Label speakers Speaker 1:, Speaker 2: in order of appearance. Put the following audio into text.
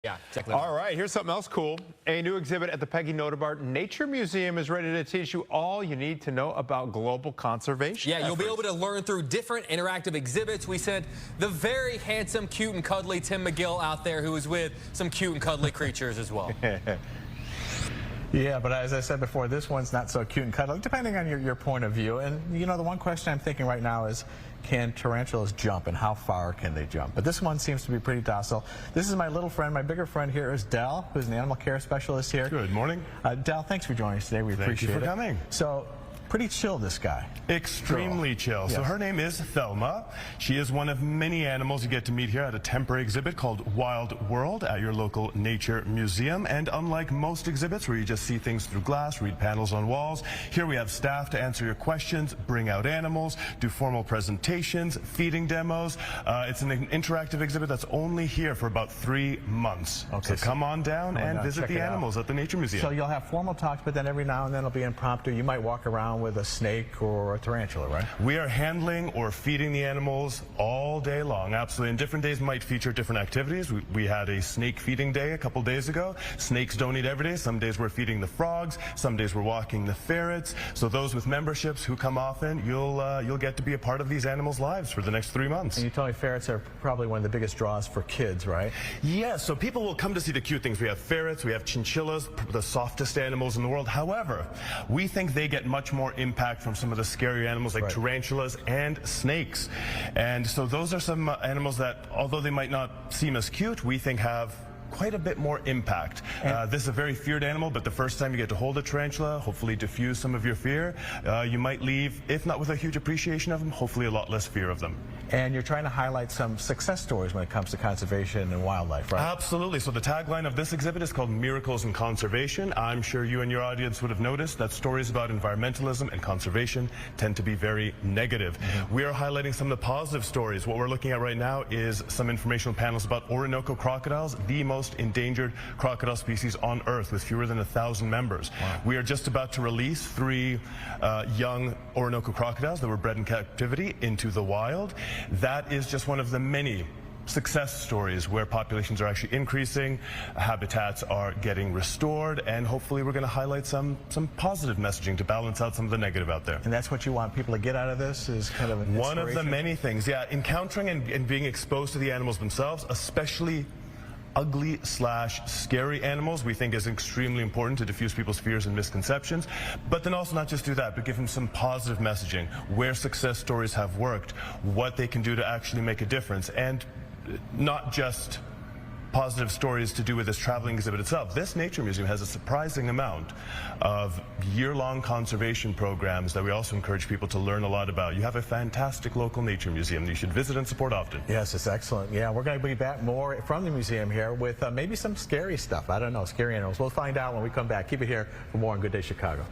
Speaker 1: Yeah, exactly.
Speaker 2: All right, here's something else cool. A new exhibit at the Peggy Notebaert Nature Museum is ready to teach you all you need to know about global conservation.
Speaker 1: Yeah, you'll be able to learn through different interactive exhibits. We sent the very handsome, cute, and cuddly Tim McGill out there, who is with some cute and cuddly creatures as well.
Speaker 3: Yeah, but as I said before, this one's not so cute and cuddly, depending on your point of view. And, you know, the one question I'm thinking right now is, can tarantulas jump, and how far can they jump? But this one seems to be pretty docile. This is my little friend. My bigger friend here is Dell, who's an animal care specialist here.
Speaker 4: Good morning.
Speaker 3: Dell, thanks for joining us today. We appreciate it.
Speaker 4: Thank you for coming.
Speaker 3: So, pretty chill, this guy.
Speaker 4: Extremely chill.
Speaker 3: Yes.
Speaker 4: So her name is Thelma. She is one of many animals you get to meet here at a temporary exhibit called Wild World at your local nature museum. And unlike most exhibits where you just see things through glass, read panels on walls, here we have staff to answer your questions, bring out animals, do formal presentations, feeding demos. It's an interactive exhibit that's only here for about 3 months.
Speaker 3: Okay,
Speaker 4: so come on down and visit the animals
Speaker 3: out
Speaker 4: at the Nature Museum.
Speaker 3: So you'll have formal talks, but then every now and then it'll be impromptu. You might walk around with a snake or a tarantula, right?
Speaker 4: We are handling or feeding the animals all day long, absolutely. And different days might feature different activities. We had a snake feeding day a couple days ago. Snakes don't eat every day. Some days we're feeding the frogs. Some days we're walking the ferrets. So those with memberships who come often, you'll get to be a part of these animals' lives for the next 3 months.
Speaker 3: And you told me ferrets are probably one of the biggest draws for kids, right?
Speaker 4: Yes, so people will come to see the cute things. We have ferrets, we have chinchillas, the softest animals in the world. However, we think they get much more impact from some of the scarier animals like tarantulas and snakes. And so those are some animals that, although they might not seem as cute, we think have quite a bit more impact. This is a very feared animal, but the first time you get to hold a tarantula, hopefully diffuse some of your fear, you might leave, if not with a huge appreciation of them, hopefully a lot less fear of them.
Speaker 3: And you're trying to highlight some success stories when it comes to conservation and wildlife, right?
Speaker 4: Absolutely. So the tagline of this exhibit is called Miracles in Conservation. I'm sure you and your audience would have noticed that stories about environmentalism and conservation tend to be very negative. We are highlighting some of the positive stories. What we're looking at right now is some informational panels about Orinoco crocodiles, the most endangered crocodile species on Earth, with fewer than 1,000 members.
Speaker 3: Wow.
Speaker 4: We are just about to release 3 young Orinoco crocodiles that were bred in captivity into the wild. That is just one of the many success stories where populations are actually increasing, habitats are getting restored, and hopefully we're going to highlight some positive messaging to balance out some of the negative out there.
Speaker 3: And that's what you want people to get out of this, is kind of an
Speaker 4: one of the many things. Yeah, encountering and being exposed to the animals themselves, especially ugly/scary animals, we think is extremely important to diffuse people's fears and misconceptions. But then also not just do that, but give them some positive messaging, where success stories have worked, what they can do to actually make a difference, and not just positive stories to do with this traveling exhibit itself. This nature museum has a surprising amount of year-long conservation programs that we also encourage people to learn a lot about. You have a fantastic local nature museum that you should visit and support often.
Speaker 3: Yes, it's excellent. Yeah, we're going to be back more from the museum here with maybe some scary stuff. I don't know, scary animals. We'll find out when we come back. Keep it here for more on Good Day Chicago.